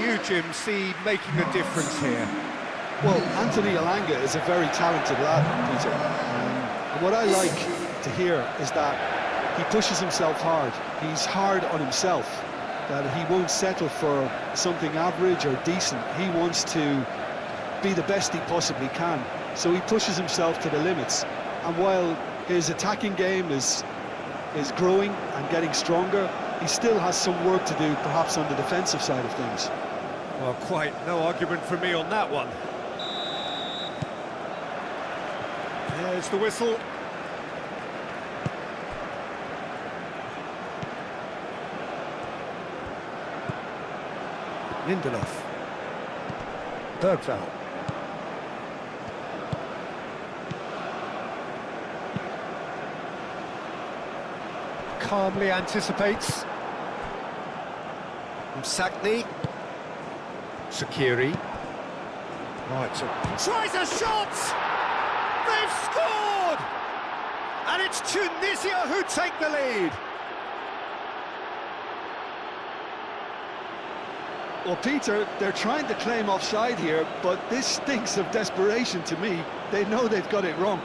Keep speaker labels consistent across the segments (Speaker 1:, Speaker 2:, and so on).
Speaker 1: you, Jim, see making a difference here?
Speaker 2: Well, Anthony Elanga is a very talented lad, Peter. And what I like to hear is that he pushes himself hard. He's hard on himself, that he won't settle for something average or decent. He wants to be the best he possibly can. So he pushes himself to the limits. And while his attacking game is growing and getting stronger, he still has some work to do, perhaps on the defensive side of things.
Speaker 1: Well, quite no argument from me on that one. There's the whistle. Lindelof. Bergvall. Calmly anticipates. Sakni. Sakiri. Right, so tries a shot! They've scored! And it's Tunisia who take the lead.
Speaker 2: Well, Peter, they're trying to claim offside here, but this stinks of desperation to me. They know they've got it wrong.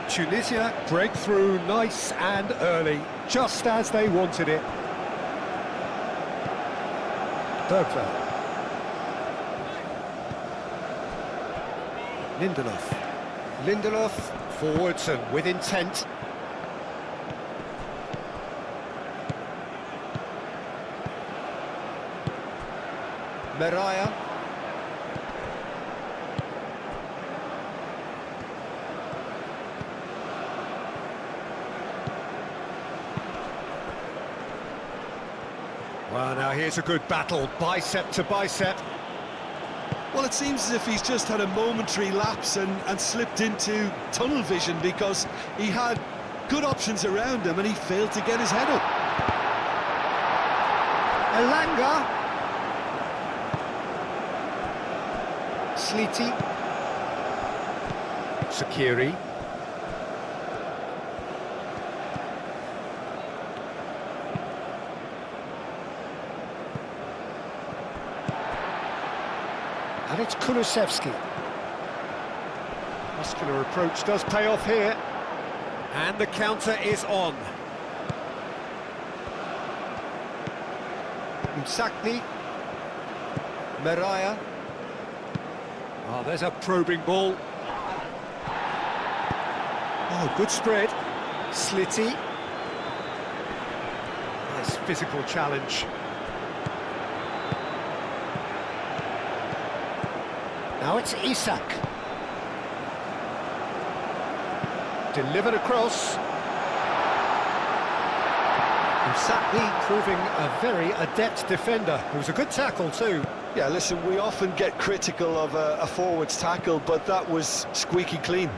Speaker 1: Tunisia break through nice and early, just as they wanted it. Bergvall. Lindelof. Lindelof forwards and with intent. Meraya. Well, now here's a good battle, bicep to bicep.
Speaker 2: Well, it seems as if he's just had a momentary lapse and slipped into tunnel vision, because he had good options around him and he failed to get his head up.
Speaker 1: Elanga. Sliti. Sakiri. And it's Kulusevski. Muscular approach does pay off here. And the counter is on. Sakni. Meraya. Oh, there's a probing ball. Oh, good spread. Sliti. Nice physical challenge. Now it's Isak. Delivered across. Sakni proving a very adept defender. It was a good tackle too.
Speaker 2: Yeah, listen, we often get critical of a forward's tackle, but that was squeaky clean.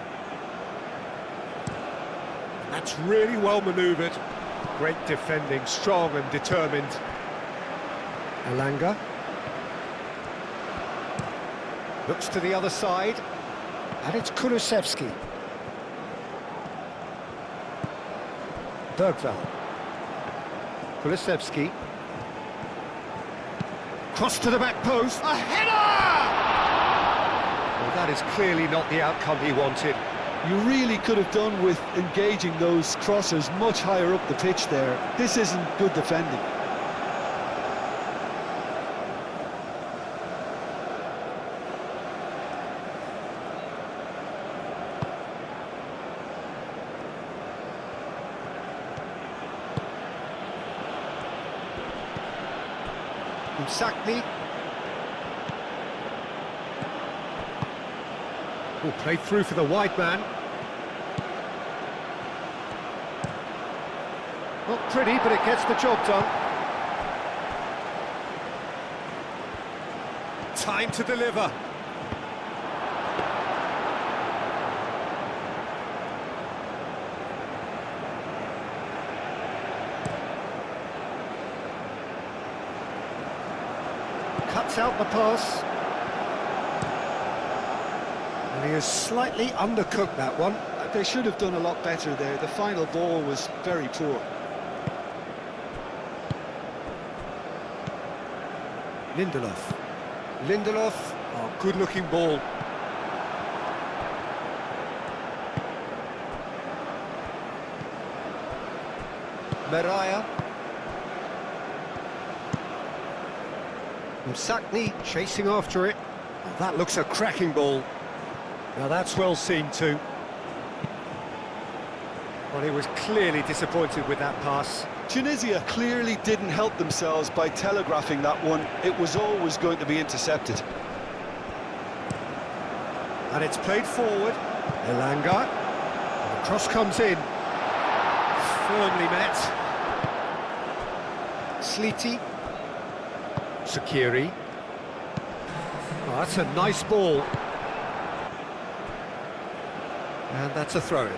Speaker 1: That's really well manoeuvred. Great defending, strong and determined. Elanga. Looks to the other side. And it's Kulusevski. Bergvall. Kulusevski. Cross to the back post. A header! Well, that is clearly not the outcome he wanted.
Speaker 2: You really could have done with engaging those crossers much higher up the pitch there. This isn't good defending.
Speaker 1: Sakni. Oh, played through for the wide man. Not pretty, but it gets the job done. Time to deliver. Cuts out the pass. And he has slightly undercooked that one.
Speaker 2: They should have done a lot better there. The final ball was very poor.
Speaker 1: Lindelof, oh, good-looking ball. Mariah. Msakni chasing after it. Oh, that looks a cracking ball. Now that's well seen too. Well, he was clearly disappointed with that pass.
Speaker 2: Tunisia clearly didn't help themselves by telegraphing that one. It was always going to be intercepted.
Speaker 1: And it's played forward. Elanga. And the cross comes in. Firmly met. Sliti. Sakiri. Oh, that's a nice ball. And that's a throw-in.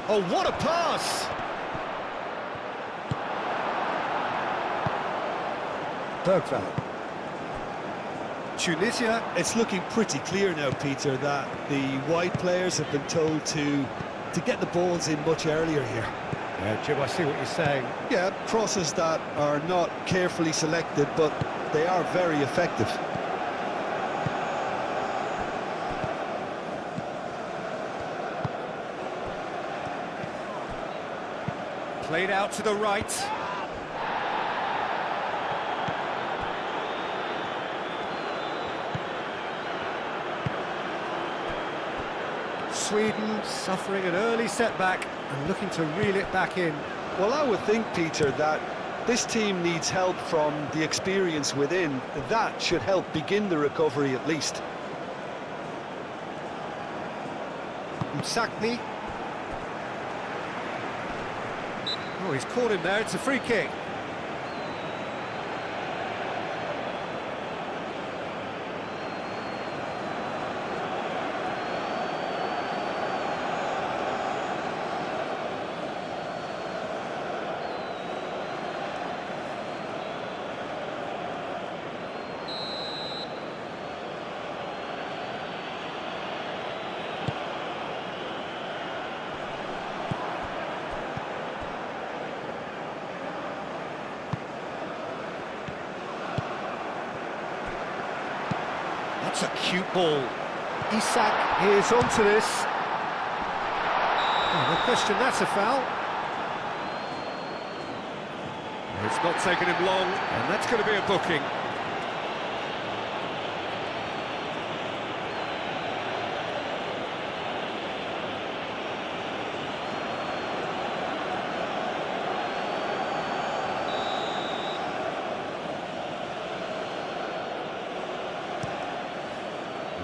Speaker 1: Oh, what a pass! Bergveld. Tunisia.
Speaker 2: It's looking pretty clear now, Peter, that the wide players have been told to get the balls in much earlier here.
Speaker 1: Yeah, Jim, I see what you're saying.
Speaker 2: Yeah, crosses that are not carefully selected, but they are very effective.
Speaker 1: Played out to the right. Sweden suffering an early setback and looking to reel it back in.
Speaker 2: Well, I would think, Peter, that this team needs help from the experience within. That should help begin the recovery at least.
Speaker 1: Msakni. Oh, he's caught him there, it's a free kick. That's a cute ball. Isak is onto this. Oh, no question, that's a foul. It's not taken him long, and that's going to be a booking.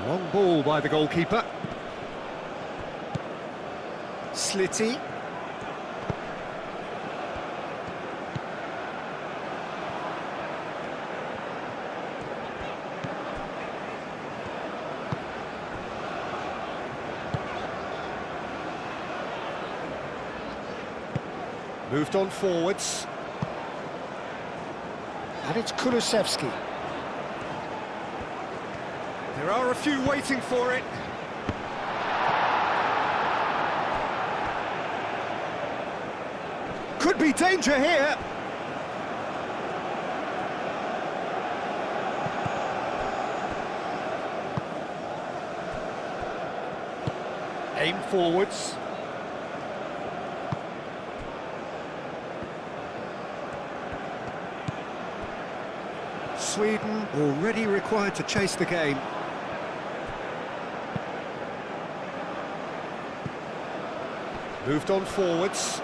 Speaker 1: Long ball by the goalkeeper. Sliti. Moved on forwards. And it's Kulusevski. There are a few waiting for it. Could be danger here. Aim forwards. Sweden already required to chase the game. Moved on forwards.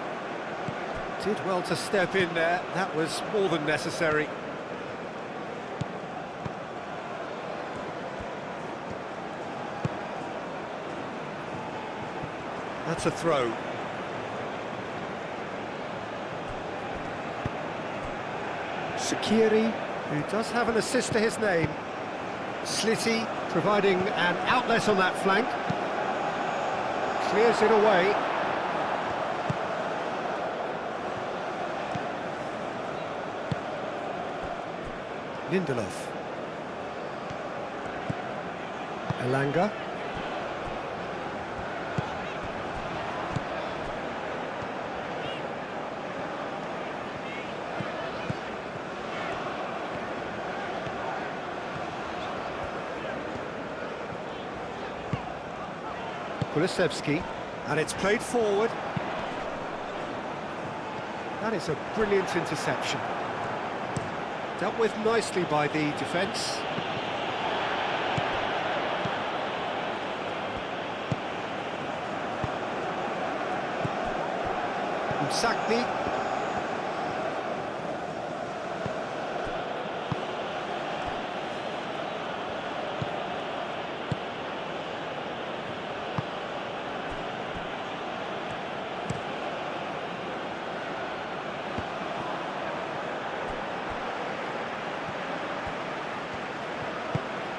Speaker 1: Did well to step in there. That was more than necessary. That's a throw. Sakiri, who does have an assist to his name. Slitty providing an outlet on that flank. Clears it away. Lindelof. Elanga. Kulusevski, and it's played forward. That is a brilliant interception. Dealt with nicely by the defence. Sakni.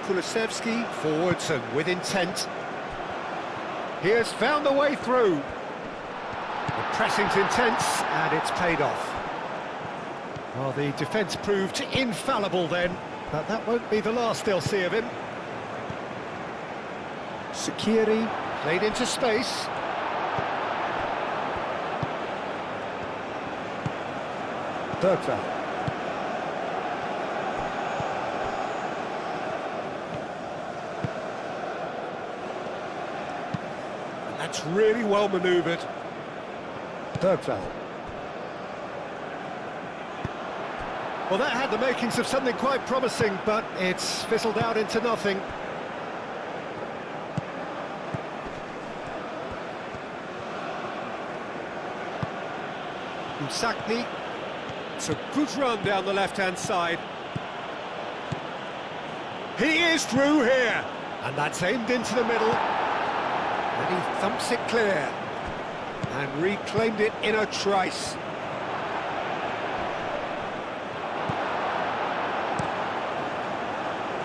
Speaker 1: Kulusevski forwards and with intent. He has found the way through. The pressing's intense and it's paid off. Well, the defence proved infallible then, but that won't be the last they'll see of him. Sakiri played into space. Bergvall. That's really well manoeuvred. Bergvall. Well, that had the makings of something quite promising, but it's fizzled out into nothing. Sakni. It's a good run down the left-hand side. He is through here, and that's aimed into the middle. And he thumps it clear and reclaimed it in a trice.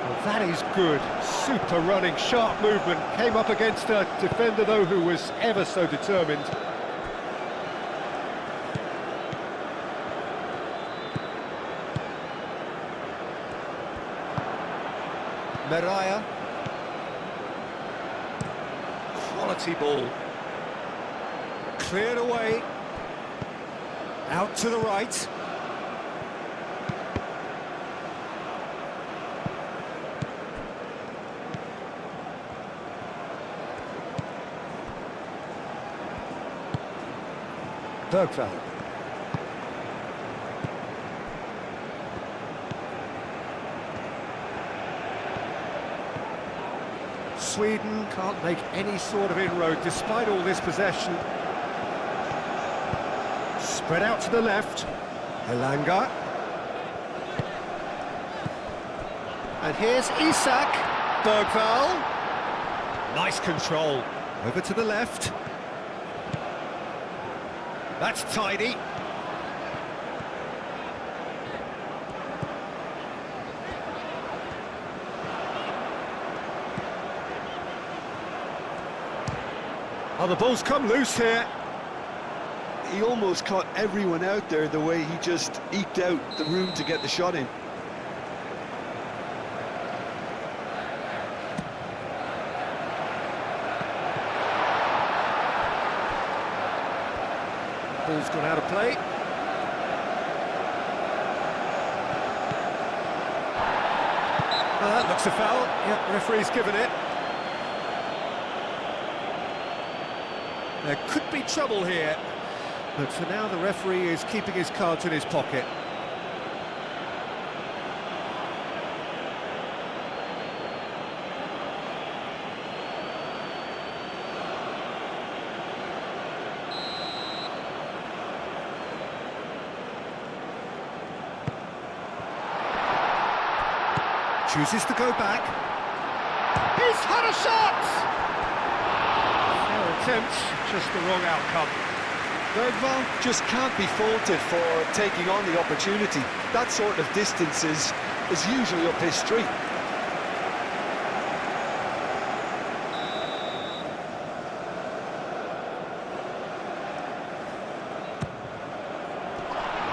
Speaker 1: Well, that is good. Super running, sharp movement. Came up against a defender, though, who was ever so determined. Mariah. Quality ball. Cleared away. Out to the right. Bergvall. Sweden can't make any sort of inroad despite all this possession. Spread out to the left. Elanga. And here's Isak. Bergvall. Nice control. Over to the left. That's tidy. Oh, the ball's come loose here.
Speaker 2: He almost caught everyone out there the way he just eked out the room to get the shot in.
Speaker 1: Ball's gone out of play. Well, that looks a foul. Yep, referee's given it. There could be trouble here, but for now the referee is keeping his cards in his pocket. Chooses to go back. He's had a shot! Fair attempt, just the wrong outcome.
Speaker 2: Bergvall just can't be faulted for taking on the opportunity. That sort of distance is usually up his street.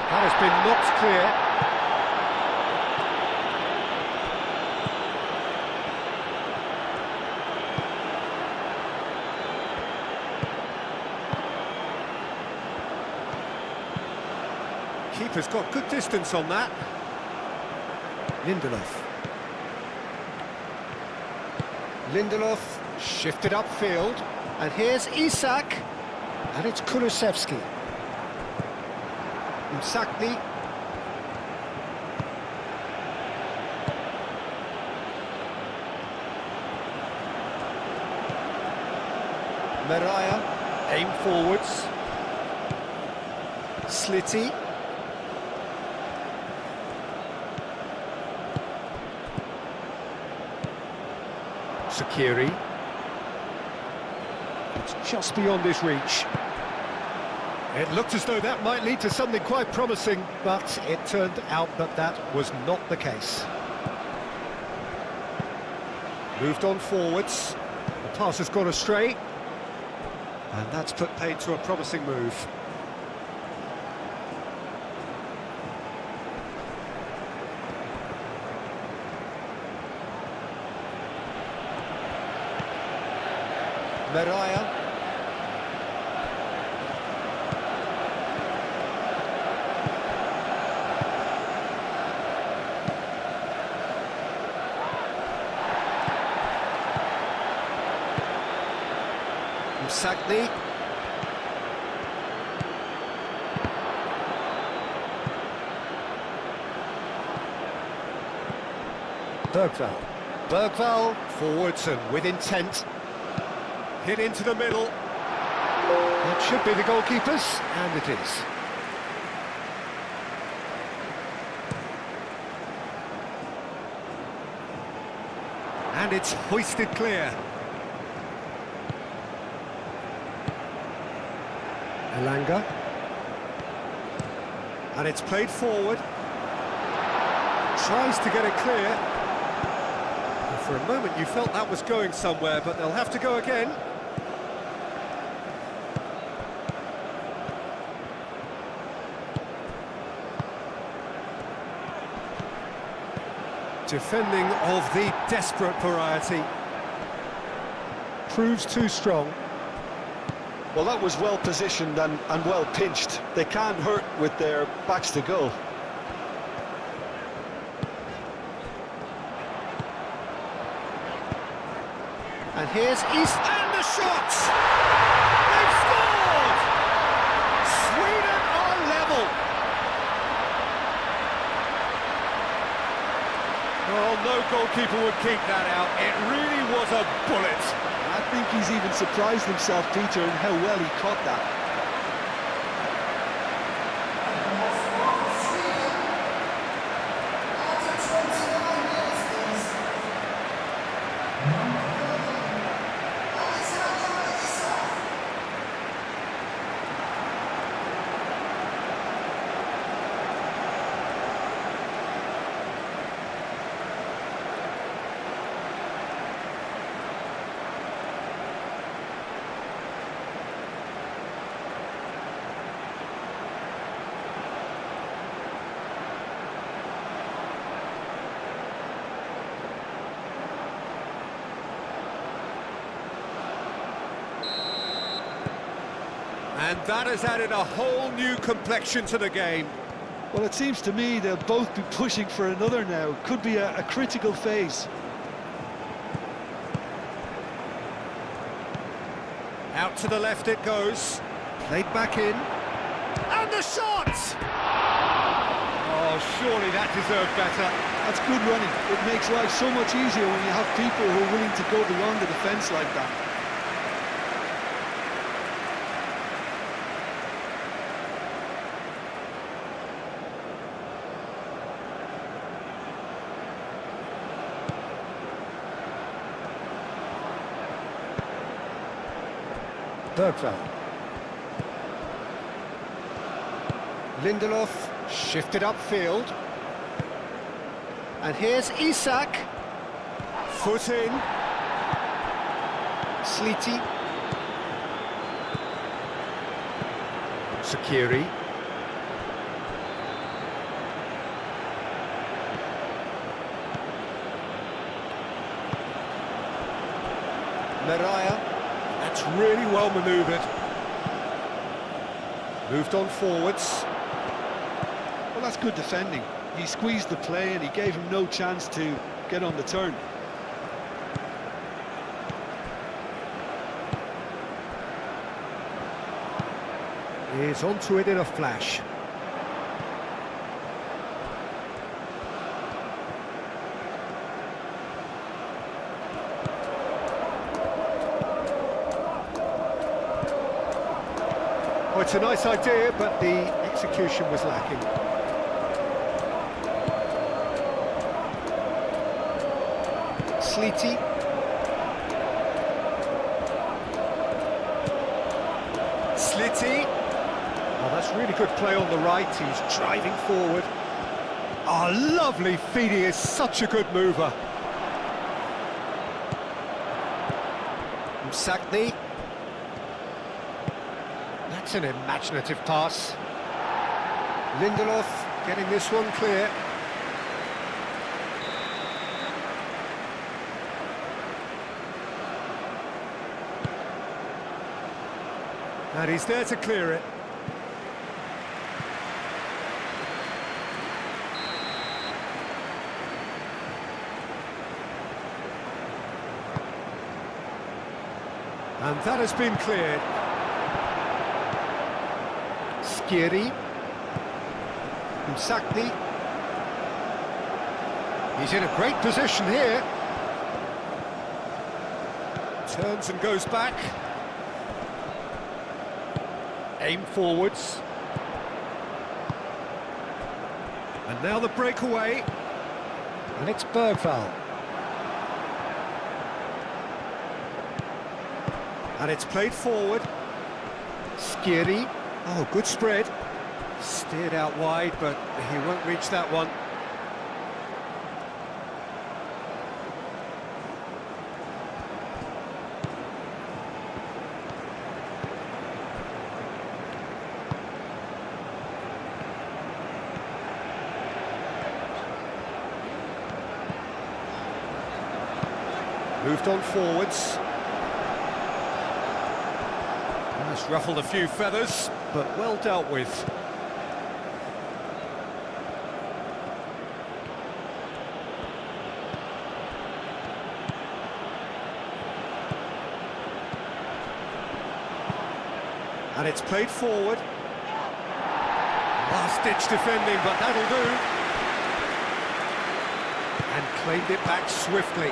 Speaker 1: That has been knocked clear. Keeper's got good distance on that. Lindelof shifted upfield, and here's Isak, and it's Kulusevski. Msakni. Meraya, aim forwards. Slitty. Sakiri. It's just beyond his reach. It looked as though that might lead to something quite promising, but it turned out that that was not the case. Moved on forwards. The pass has gone astray. And that's put paid to a promising move. Meraya. Msakni. Bergvall forwards and with intent. Hit into the middle. That should be the goalkeeper's, and it is. And it's hoisted clear. Elanga. And it's played forward. Tries to get it clear. And for a moment you felt that was going somewhere, but they'll have to go again. Defending of the desperate variety. Proves too strong.
Speaker 2: Well, that was well positioned and well pinched. They can't hurt with their backs to goal.
Speaker 1: And here's East, and the shot! They've scored! Sweden are level! Oh, no goalkeeper would keep that out. It really was a bullet.
Speaker 2: I think he's even surprised himself, Peter, in how well he caught that.
Speaker 1: And that has added a whole new complexion to the game.
Speaker 2: Well, it seems to me they'll both be pushing for another now. Could be a critical phase.
Speaker 1: Out to the left it goes. Played back in. And the shot! Oh, surely that deserved better.
Speaker 2: That's good running. It makes life so much easier when you have people who are willing to go beyond the defence like that.
Speaker 1: Bergveld. Lindelof shifted upfield. And here's Isak. Foot in. Sliti. Sakiri. Meraya. That's really well manoeuvred. Moved on forwards.
Speaker 2: Well, that's good defending. He squeezed the play and he gave him no chance to get on the turn.
Speaker 1: He's onto it in a flash. Oh, it's a nice idea, but the execution was lacking. Sliti. Sliti. Oh, that's really good play on the right. He's driving forward. Oh, lovely feed. He is such a good mover. Sakni. That's an imaginative pass. Lindelof getting this one clear. And he's there to clear it. And that has been cleared. Skiri. Sakni. He's in a great position here. Turns and goes back. Aim forwards. And now the breakaway. And it's Bergveld. And it's played forward. Skiri. Oh, good spread. Steered out wide, but he won't reach that one. Moved on forwards. That's ruffled a few feathers, but well dealt with. And it's played forward. Last-ditch defending, but that'll do. And claimed it back swiftly.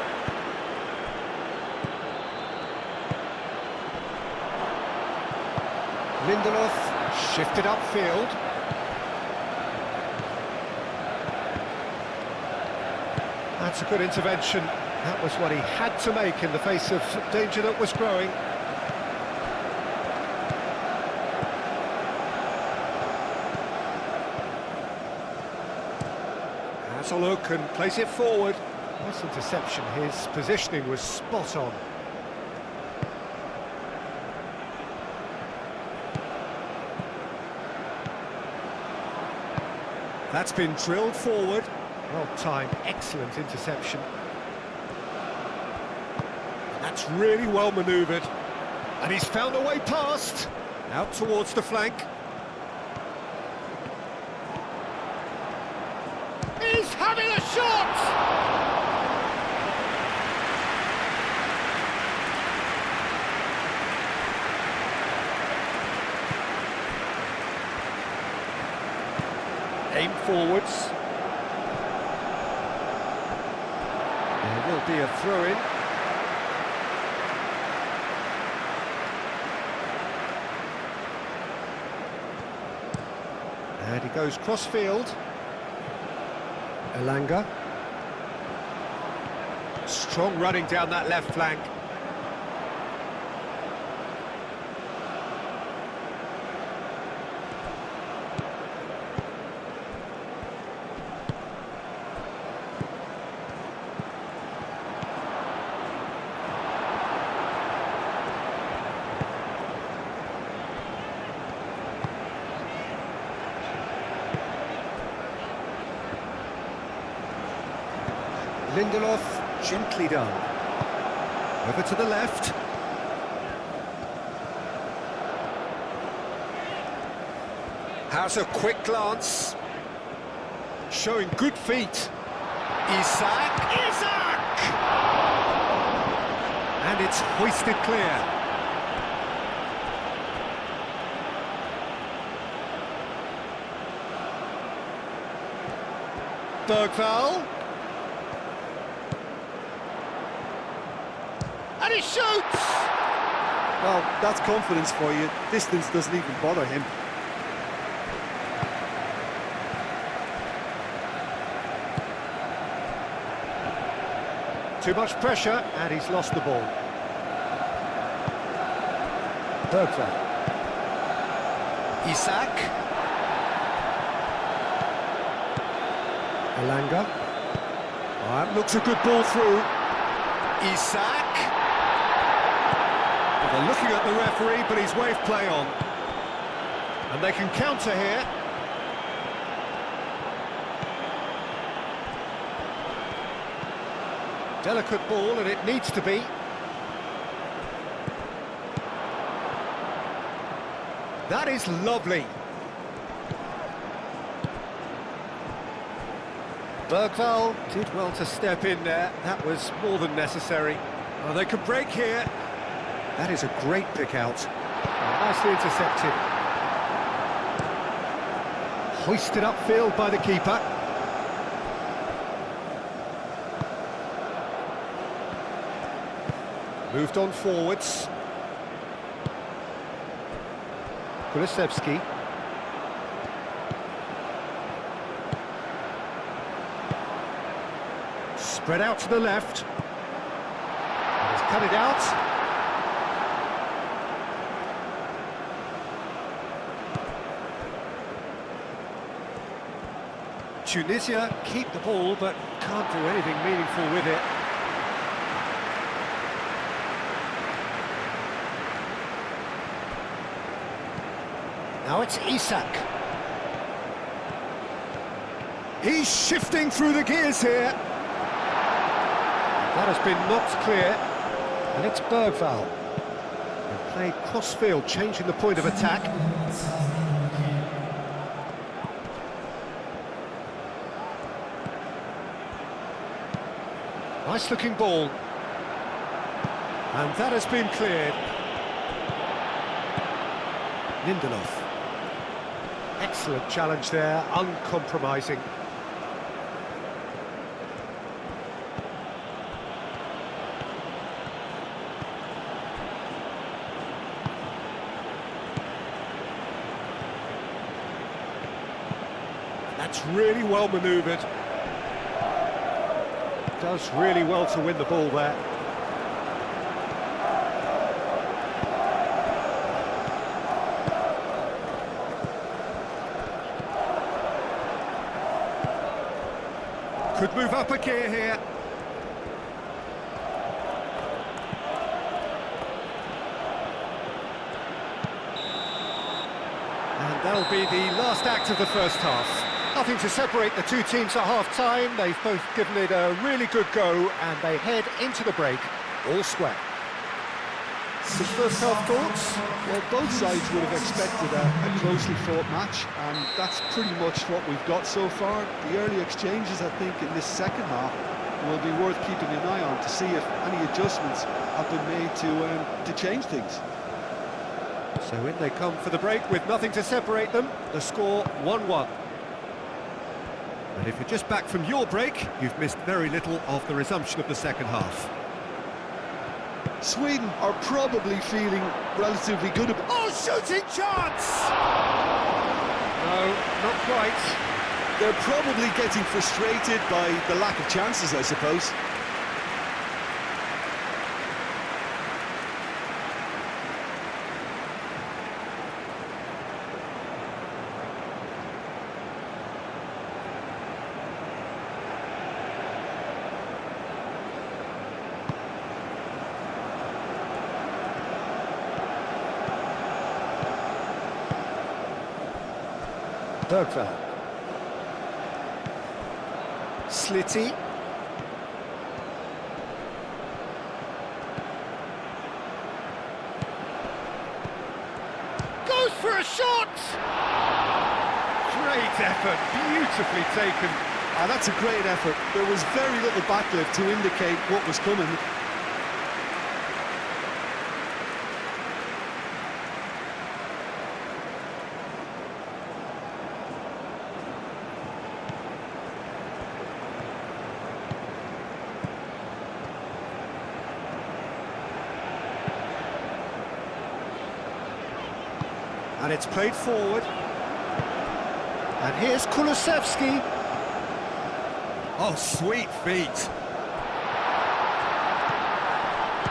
Speaker 1: Lindelof shifted upfield. That's a good intervention. That was what he had to make in the face of danger that was growing. Has a look and plays it forward. Nice interception. His positioning was spot on. That's been drilled forward. Well timed, excellent interception. That's really well manoeuvred. And he's found a way past. Out towards the flank. He's having a shot! Aim forwards. There will be a throw-in. And he goes cross-field. Elanga. Strong running down that left flank. Lindelof, gently done. Over to the left. Has a quick glance. Showing good feet. Isak! And it's hoisted clear. Bergvall. And he shoots!
Speaker 2: Well, that's confidence for you. Distance doesn't even bother him.
Speaker 1: Too much pressure, and he's lost the ball. Bergvall. Isak. Elanga. Oh, that looks a good ball through. Isak. Well, they're looking at the referee, but he's waved play on. And they can counter here. Delicate ball, and it needs to be. That is lovely. Bergvall did well to step in there. That was more than necessary. Oh, they could break here. That is a great pick out. Oh, nicely intercepted. Hoisted upfield by the keeper. Moved on forwards. Kulusevski. Spread out to the left. And he's cut it out. Tunisia keep the ball, but can't do anything meaningful with it. Now it's Isak. He's shifting through the gears here. That has been knocked clear, and it's Bergvall. They played cross-field, changing the point of attack. Nice-looking ball. And that has been cleared. Lindelof. Excellent challenge there, uncompromising. That's really well manoeuvred. Does really well to win the ball there. Could move up a gear here. And that'll be the last act of the first half. Nothing to separate the two teams at half-time. They've both given it a really good go, and they head into the break all square. Some first half thoughts?
Speaker 2: Well, both sides would have expected a closely fought match, and that's pretty much what we've got so far. The early exchanges, I think, in this second half will be worth keeping an eye on to see if any adjustments have been made to change things.
Speaker 1: So in they come for the break with nothing to separate them. The score 1-1. And if you're just back from your break, you've missed very little of the resumption of the second half.
Speaker 2: Sweden are probably feeling relatively good about...
Speaker 1: Oh, shooting chance! No, not quite.
Speaker 2: They're probably getting frustrated by the lack of chances, I suppose.
Speaker 1: Bergvall. Slitty. a shot! Great effort, beautifully taken.
Speaker 2: That's a great effort. There was very little backlift to indicate what was coming.
Speaker 1: And it's played forward. And here's Kulusevski. Oh, sweet feet.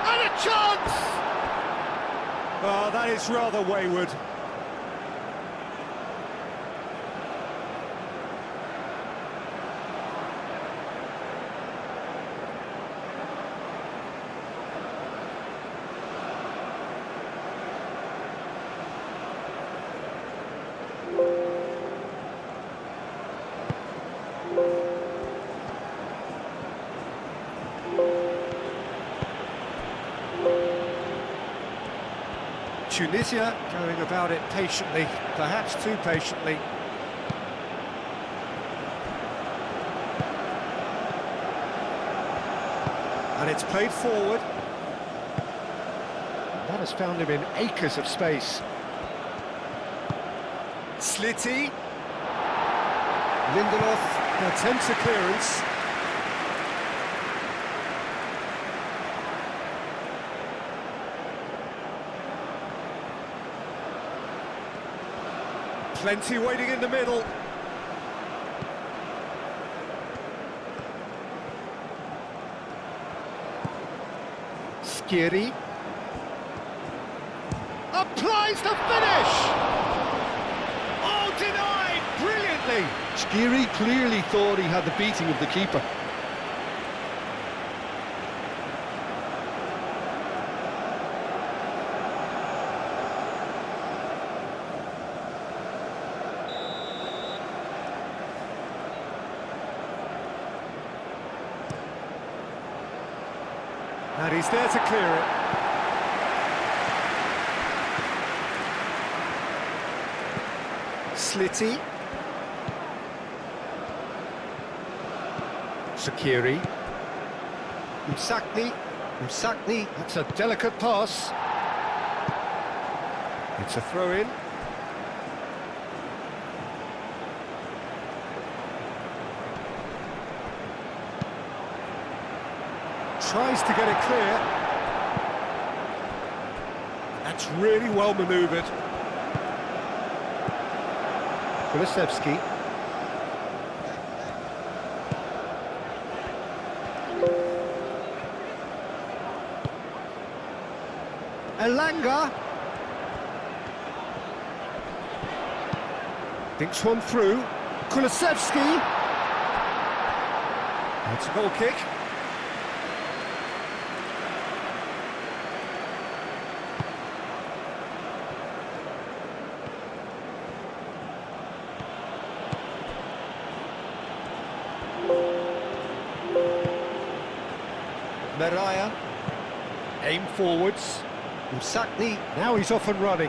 Speaker 1: And a chance! Oh, that is rather wayward. Tunisia going about it patiently, perhaps too patiently. And it's played forward. That has found him in acres of space. Slitty. Lindelof attempts a clearance. Plenty waiting in the middle. Skiri. Applies the finish! Oh, denied brilliantly!
Speaker 2: Skiri clearly thought he had the beating of the keeper.
Speaker 1: And he's there to clear it. Slitty. Sakiri. Msakni. That's a delicate pass. It's a throw-in. Tries to get it clear. That's really well manoeuvred. Kulusevski. Elanga. Thinks one through. Kulusevski. That's a goal kick. Meraya, aim forwards. Msakni, now he's off and running.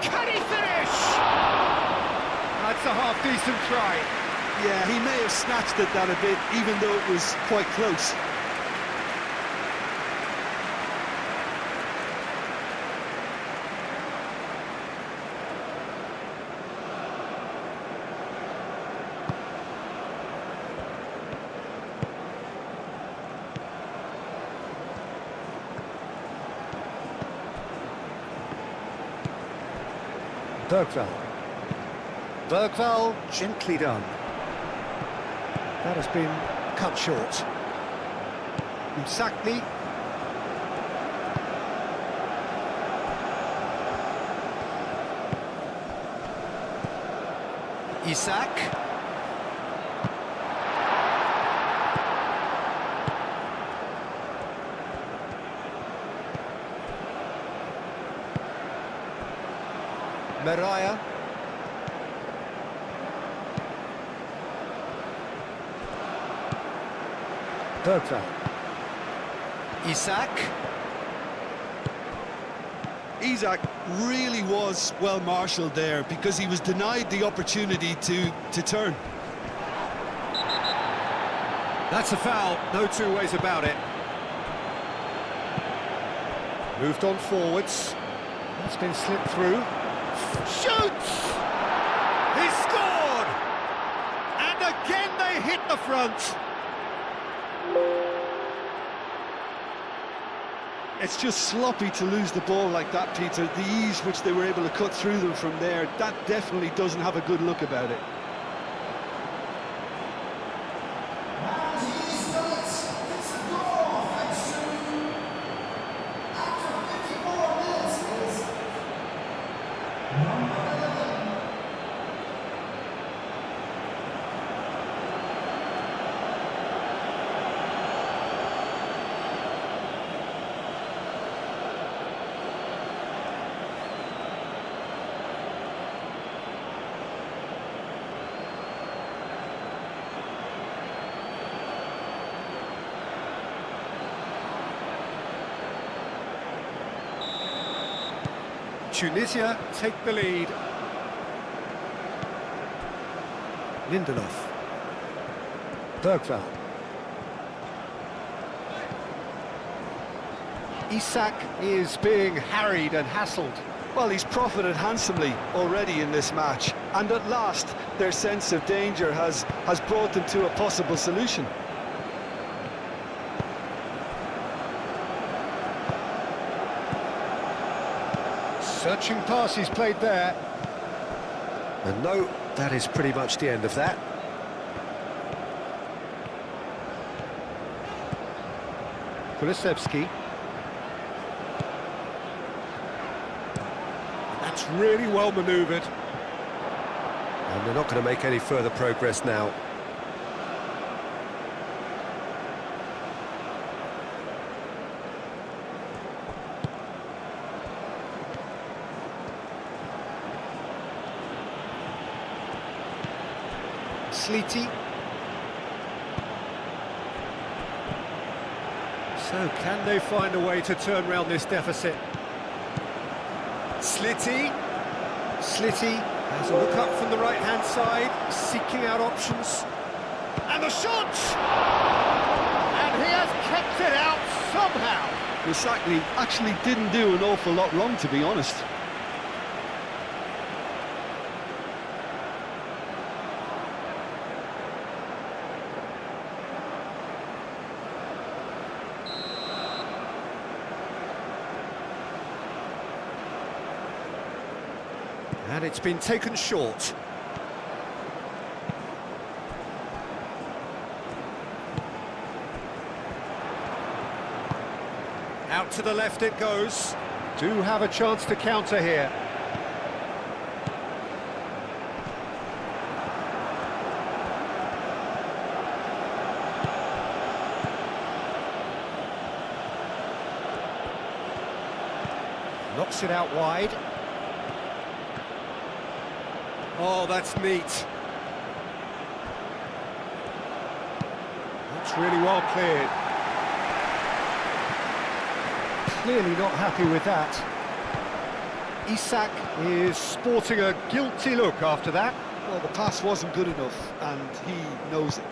Speaker 1: Can he finish? That's a half-decent try.
Speaker 2: Yeah, he may have snatched at that a bit, even though it was quite close.
Speaker 1: Bergvall, gently done. That has been cut short. Msakni. Isak. Meraya. Bergvall. Isak.
Speaker 2: Isak really was well marshalled there because he was denied the opportunity to turn.
Speaker 1: That's a foul, no two ways about it. Moved on forwards. That's been slipped through. Shoots! He scored! And again they hit the front.
Speaker 2: It's just sloppy to lose the ball like that, Peter. The ease which they were able to cut through them from there, that definitely doesn't have a good look about it.
Speaker 1: Tunisia take the lead. Lindelof. Bergvall. Isak is being harried and hassled.
Speaker 2: Well, he's profited handsomely already in this match, and at last their sense of danger has brought them to a possible solution.
Speaker 1: Searching pass he's played there. And no, that is pretty much the end of that. Kulusevski. That's really well manoeuvred. And they're not going to make any further progress now. Sliti. So can they find a way to turn around this deficit? Sliti. Sliti has a look up from the right-hand side, seeking out options. And the shot! And he has kept it out somehow.
Speaker 2: Musacchio actually didn't do an awful lot wrong, to be honest.
Speaker 1: And it's been taken short. Out to the left it goes. Do have a chance to counter here. Knocks it out wide. Oh, that's neat. That's really well cleared. Clearly not happy with that. Isak is sporting a guilty look after that.
Speaker 2: Well, the pass wasn't good enough, and he knows it.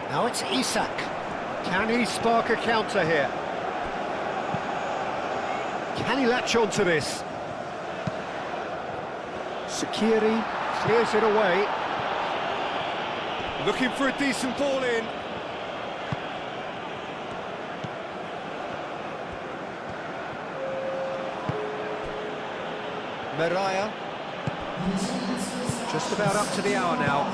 Speaker 1: Now it's Isak. Can he spark a counter here? Can he latch on to this? Sakiri clears it away. Looking for a decent ball in. Meraya. Just about up to the hour now.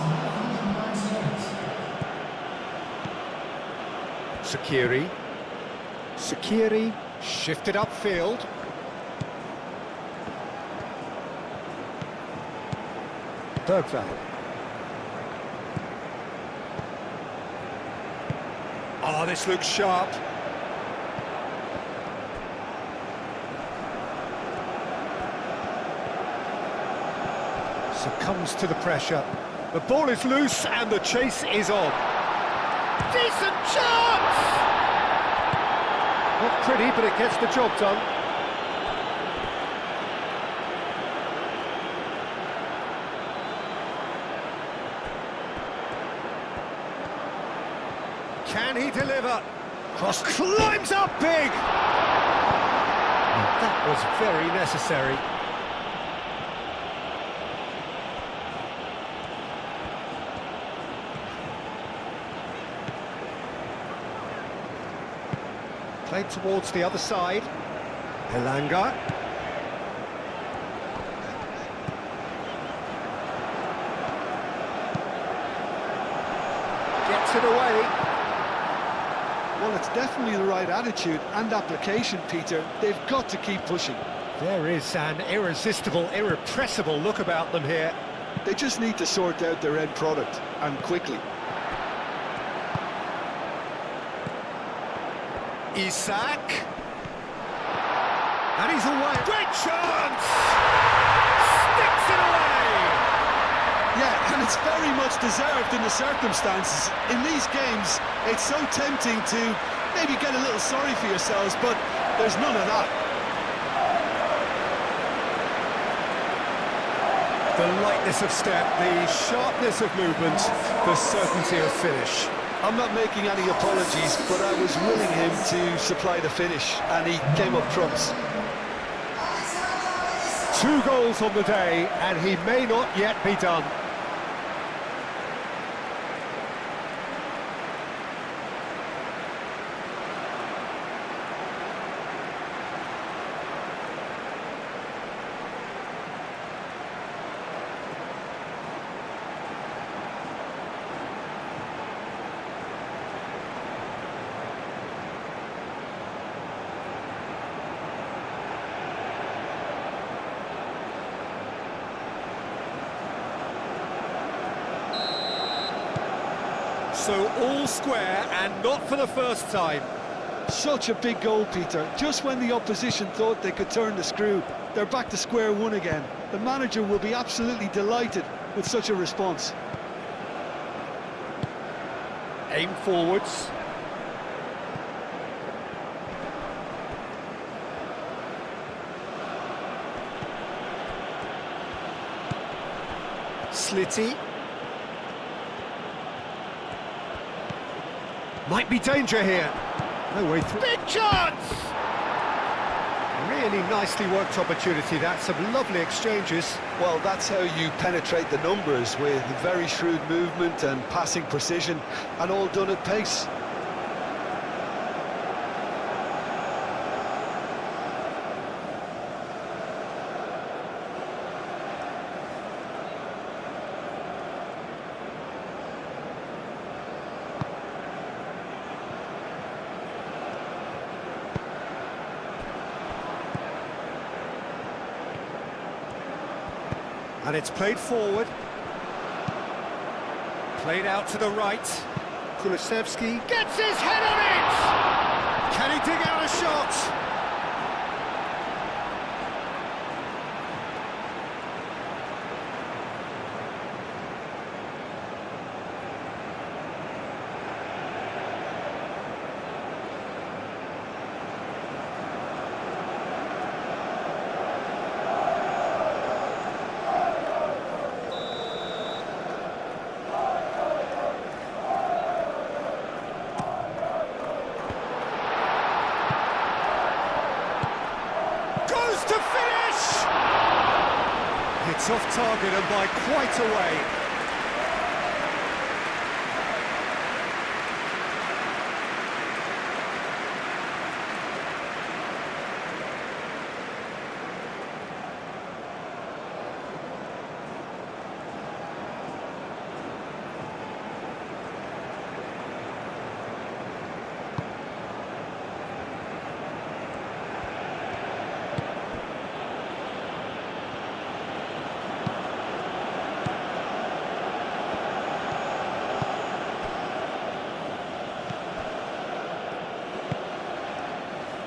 Speaker 1: Sakiri. Sakiri shifted upfield. Bergvall. Oh, this looks sharp. Succumbs to the pressure. The ball is loose and the chase is on. Decent chance! Not pretty, but it gets the job done. Can he deliver? Cross climbs up big! And that was very necessary. Played towards the other side. Elanga. Gets it away.
Speaker 2: Well, it's definitely the right attitude and application, Peter. They've got to keep pushing.
Speaker 1: There is an irresistible, irrepressible look about them here.
Speaker 2: They just need to sort out their end product, and quickly.
Speaker 1: Isak. And he's away. Great chance! Sticks it away!
Speaker 2: Yeah, and it's very much deserved in the circumstances. In these games, it's so tempting to maybe get a little sorry for yourselves, but there's none of that.
Speaker 1: The lightness of step, the sharpness of movement, the certainty of finish.
Speaker 2: I'm not making any apologies, but I was willing him to supply the finish, and he came up trumps.
Speaker 1: 2 goals on the day, and he may not yet be done. So all square, and not for the first time.
Speaker 2: Such a big goal, Peter. Just when the opposition thought they could turn the screw, they're back to square one again. The manager will be absolutely delighted with such a response.
Speaker 1: Aim forwards. Slitty. Might be danger here. No way through. Big chance! Really nicely worked opportunity, that. Some lovely exchanges.
Speaker 2: Well, that's how you penetrate the numbers, with very shrewd movement and passing precision, and all done at pace.
Speaker 1: And it's played forward. Played out to the right. Kulusevski gets his head on it! Can he dig out a shot? To finish! It's off target and by quite a way.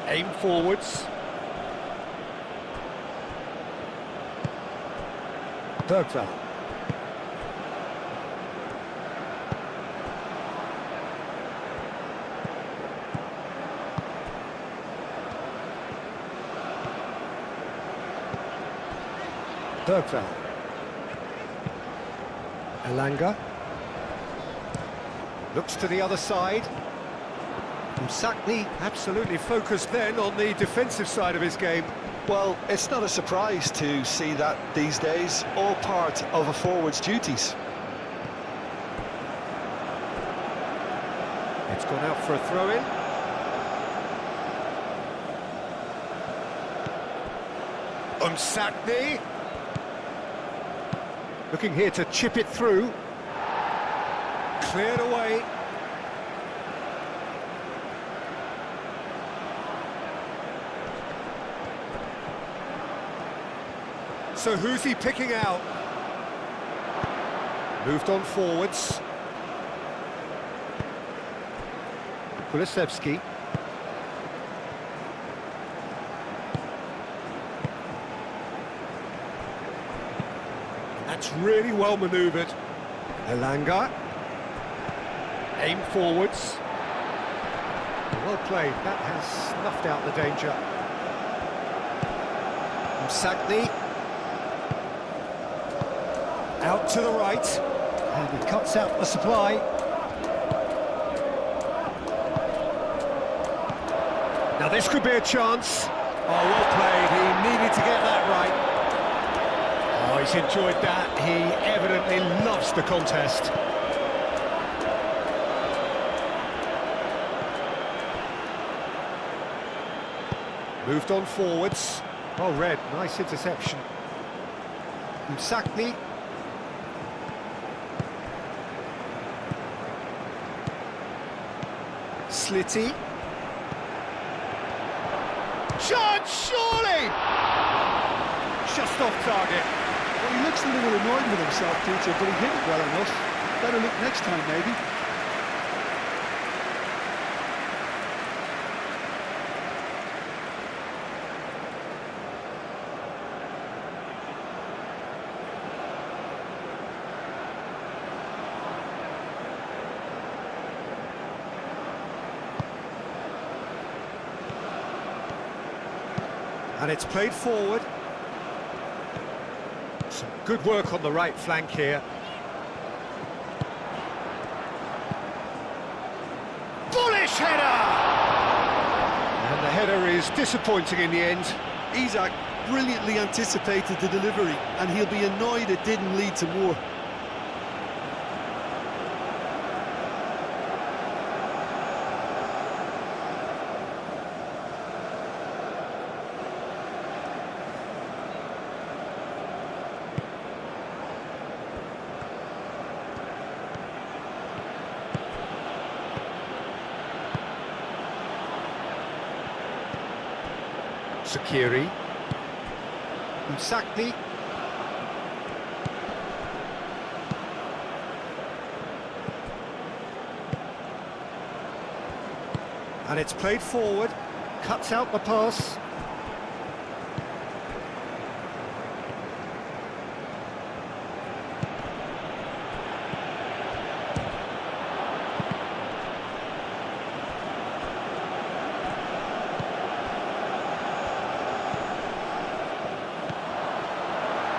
Speaker 1: Aim forwards. Bergvall. Bergvall. Elanga. Looks to the other side. Sakni absolutely focused then on the defensive side of his game.
Speaker 2: Well, it's not a surprise to see that these days, all part of a forward's duties.
Speaker 1: It's gone out for a throw-in. Sakni. Looking here to chip it through. Cleared away. So who's he picking out? Moved on forwards. Kulusevski. That's really well manoeuvred. Elanga. Aim forwards. Well played. That has snuffed out the danger. Sakni. Out to the right. And he cuts out the supply. Now this could be a chance. Oh, well played. He needed to get that right. Oh, he's enjoyed that. He evidently loves the contest. Moved on forwards. Well read. Nice interception. Sakni. Slitty. Chance, surely! Just off target.
Speaker 2: Well, he looks a little annoyed with himself, Peter, but he hit it well enough. Better look next time, maybe.
Speaker 1: And it's played forward. Some good work on the right flank here. Bullish header! And the header is disappointing in the end.
Speaker 2: Isak brilliantly anticipated the delivery, and he'll be annoyed it didn't lead to more.
Speaker 1: Sakiri. Sakni. And it's played forward, cuts out the pass.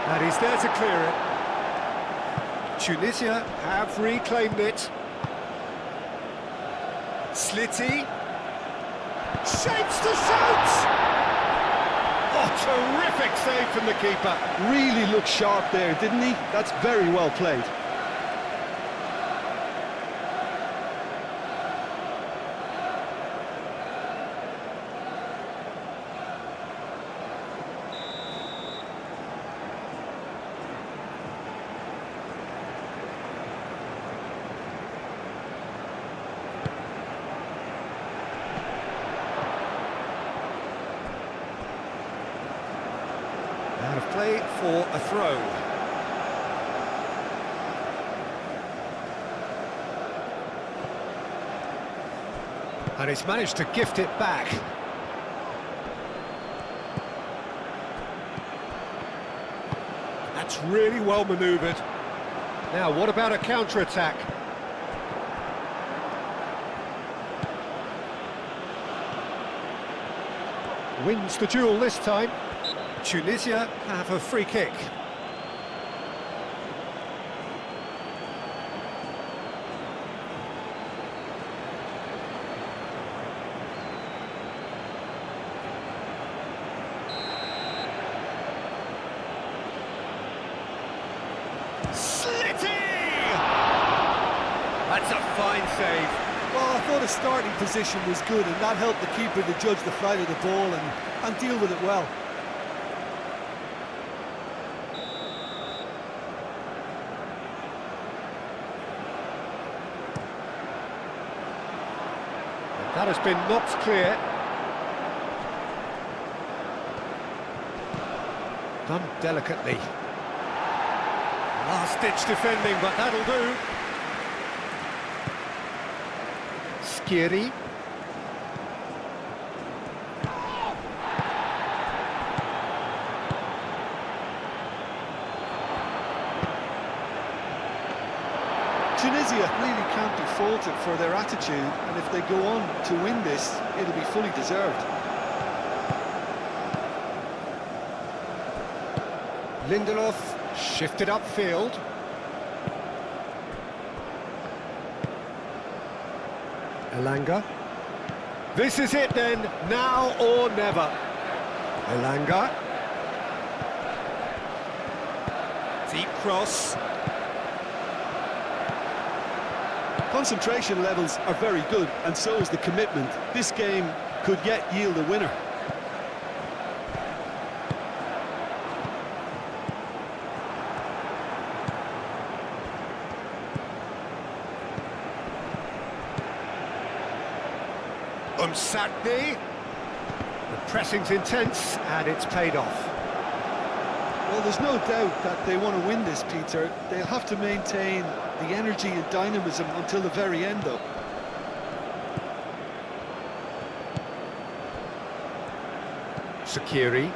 Speaker 1: And he's there to clear it. Tunisia have reclaimed it. Slitty. Shapes to shoot! Oh, terrific save from the keeper.
Speaker 2: Really looked sharp there, didn't he? That's very well played.
Speaker 1: Out of play for a throw. And he's managed to gift it back. That's really well manoeuvred. Now, what about a counter-attack? Wins the duel this time. Tunisia have a free kick. That's a fine save.
Speaker 2: Well, I thought his starting position was good, and that helped the keeper to judge the flight of the ball and deal with it well.
Speaker 1: That has been knocked clear. Done delicately. Last-ditch defending, but that'll do. Skiri.
Speaker 2: Tunisia really can't be faulted for their attitude, and if they go on to win this, it'll be fully deserved.
Speaker 1: Lindelof shifted upfield. Elanga. This is it then, now or never. Elanga. Deep cross.
Speaker 2: Concentration levels are very good, and so is the commitment. This game could yet yield a winner.
Speaker 1: Umsatni. The pressing's intense, and it's paid off.
Speaker 2: Well, there's no doubt that they want to win this, Peter. They'll have to maintain the energy and dynamism until the very end, though.
Speaker 1: Sakiri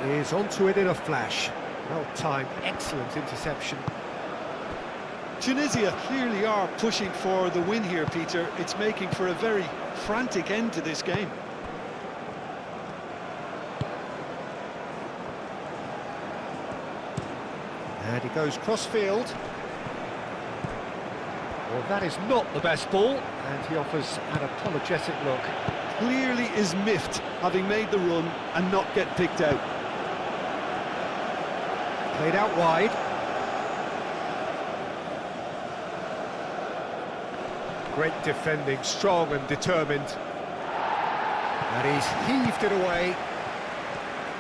Speaker 1: is onto it in a flash. Well timed, excellent interception.
Speaker 2: Tunisia clearly are pushing for the win here, Peter. It's making for a very frantic end to this game.
Speaker 1: And he goes cross-field. Well, that is not the best ball, and he offers an apologetic look.
Speaker 2: Clearly is miffed, having made the run and not get picked out.
Speaker 1: Played out wide. Great defending, strong and determined. And he's heaved it away.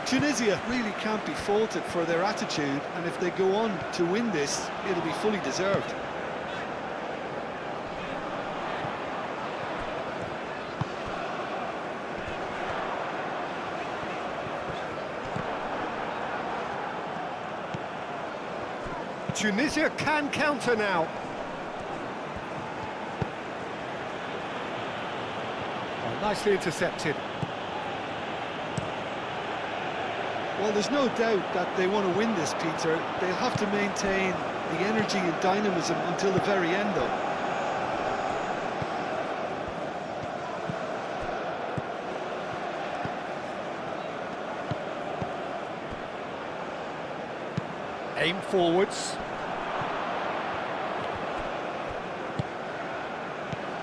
Speaker 2: Tunisia really can't be faulted for their attitude, and if they go on to win this, it'll be fully deserved.
Speaker 1: Tunisia can counter now. Oh, nicely intercepted.
Speaker 2: Well, there's no doubt that they want to win this, Peter. They'll have to maintain the energy and dynamism until the very end, though.
Speaker 1: Aim forwards.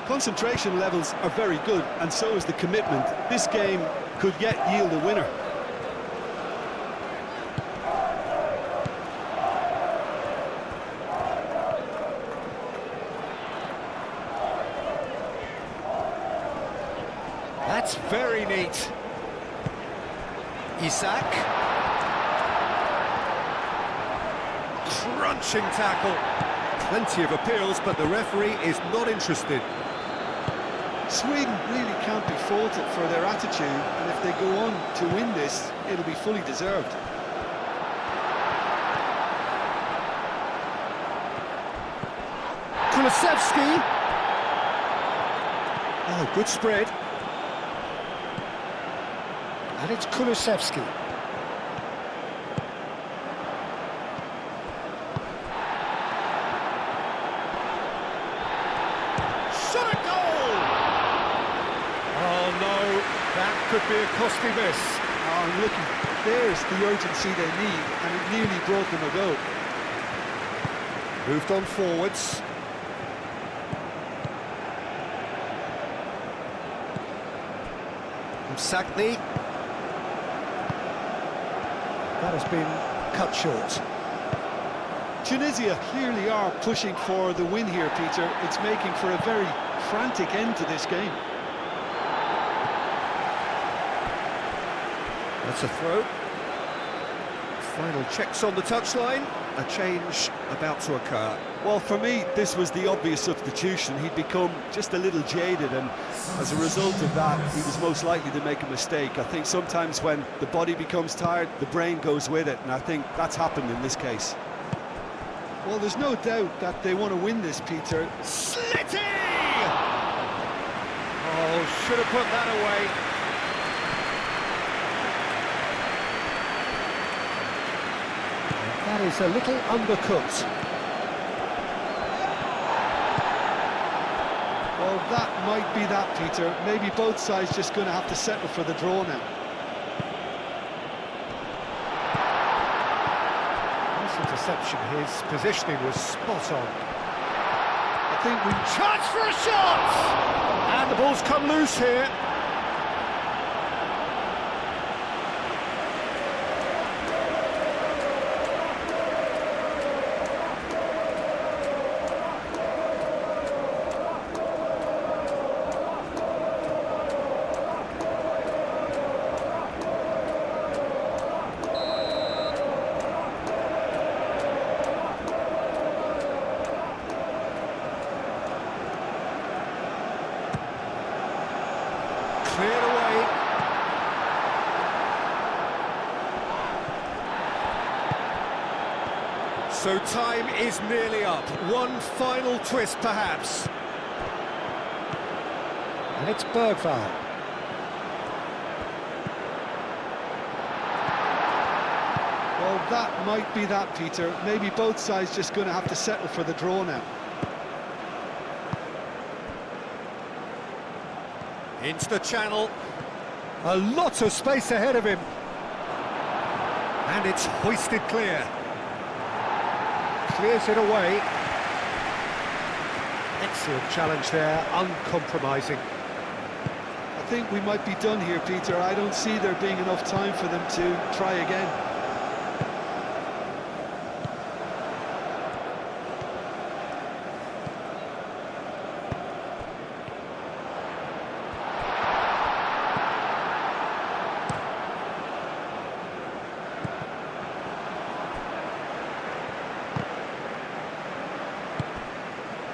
Speaker 2: Concentration levels are very good, and so is the commitment. This game could yet yield a winner.
Speaker 1: That's very neat. Isak. Crunching tackle. Plenty of appeals, but the referee is not interested.
Speaker 2: Sweden really can't be faulted for their attitude, and if they go on to win this, it'll be fully deserved.
Speaker 1: Kulusevski. Oh, good spread. And it's Kulusevski. Shot a goal! Oh no, that could be a costly miss.
Speaker 2: Oh, look, there's the urgency they need, and it nearly brought them a goal.
Speaker 1: Moved on forwards. Sakni. That has been cut short.
Speaker 2: Tunisia clearly are pushing for the win here, Peter. It's making for a very frantic end to this game.
Speaker 1: That's a throw. Final checks on the touchline. A change about to occur.
Speaker 2: Well, for me, this was the obvious substitution. He'd become just a little jaded, and as a result of that, he was most likely to make a mistake. I think sometimes when the body becomes tired, the brain goes with it, and I think that's happened in this case. Well, there's no doubt that they want to win this, Peter.
Speaker 1: Slitty! Oh, should have put that away. That is a little undercooked.
Speaker 2: Well, that might be that, Peter. Maybe both sides just going to have to settle for the draw now.
Speaker 1: Nice interception. His positioning was spot on.
Speaker 2: I think we...
Speaker 1: Chance for a shot! And the ball's come loose here. Cleared away. So time is nearly up. One final twist, perhaps. And it's Bergvall.
Speaker 2: Well, that might be that, Peter. Maybe both sides just going to have to settle for the draw now.
Speaker 1: Into the channel. A lot of space ahead of him. And it's hoisted clear. Clears it away. Excellent challenge there, uncompromising.
Speaker 2: I think we might be done here, Peter. I don't see there being enough time for them to try again.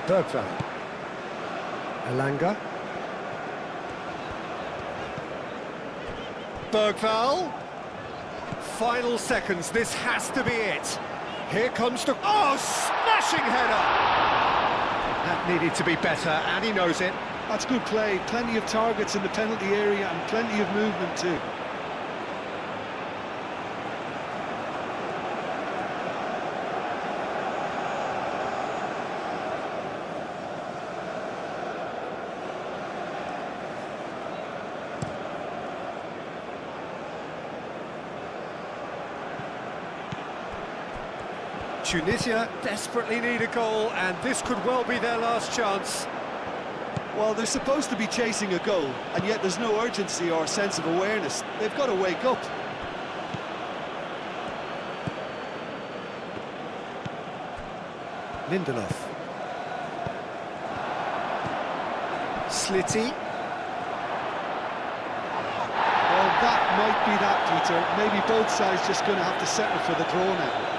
Speaker 1: Bergvall. Elanga. Bergvall. Final seconds, this has to be it. Here comes the... Oh, smashing header! That needed to be better, and he knows it.
Speaker 2: That's good play. Plenty of targets in the penalty area and plenty of movement too.
Speaker 1: Tunisia desperately need a goal, and this could well be their last chance.
Speaker 2: Well, they're supposed to be chasing a goal, and yet there's no urgency or sense of awareness. They've got to wake up.
Speaker 1: Lindelof. Slitty.
Speaker 2: Well, that might be that, Peter. Maybe both sides just going to have to settle for the draw now.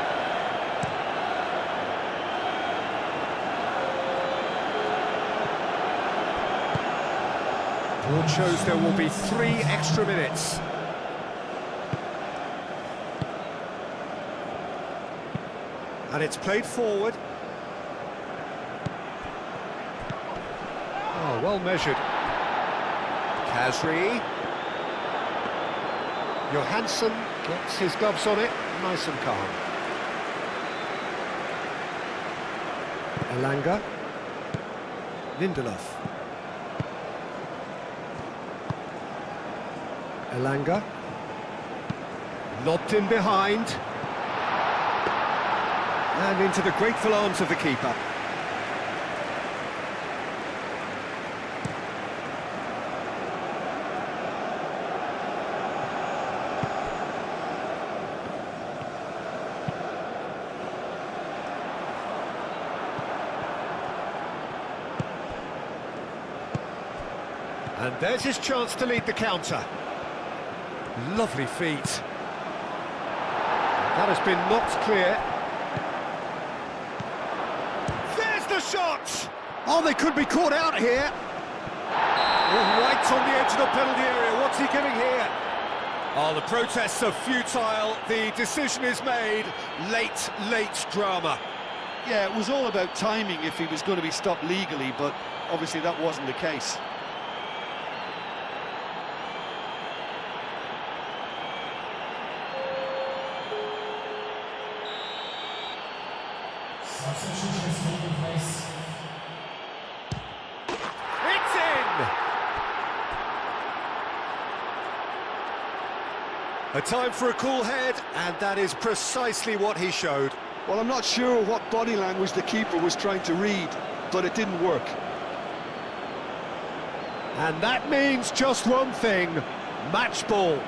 Speaker 1: Board shows there will be 3 extra minutes. And it's played forward. Oh, well measured. Kazri. Johansson gets his gloves on it, nice and calm. Elanga. Lindelof. Elanga. Lobbed in behind. And into the grateful arms of the keeper. And there's his chance to lead the counter. Lovely feet. That has been knocked clear. There's the shot! Oh, they could be caught out here. Oh, right on the edge of the penalty area. What's he giving here? Oh, the protests are futile. The decision is made. Late drama.
Speaker 2: Yeah, it was all about timing if he was going to be stopped legally, but obviously that wasn't the case.
Speaker 1: It's in! A time for a cool head, and that is precisely what he showed.
Speaker 2: Well, I'm not sure what body language the keeper was trying to read, but it didn't work.
Speaker 1: And that means just one thing, match ball.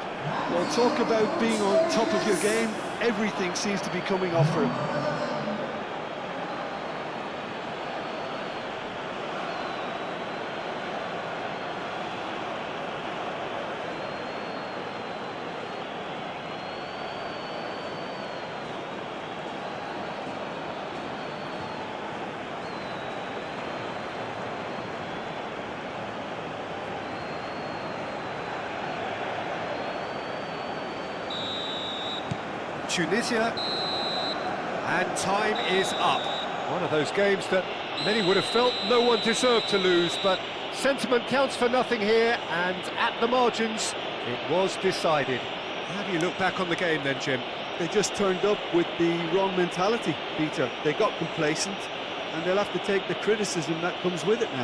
Speaker 2: Well, talk about being on top of your game, everything seems to be coming off for him.
Speaker 1: Tunisia, and time is up. One of those games that many would have felt no one deserved to lose, but sentiment counts for nothing here, and at the margins, it was decided. How do you look back on the game then, Jim?
Speaker 2: They just turned up with the wrong mentality, Peter. They got complacent, and they'll have to take the criticism that comes with it now.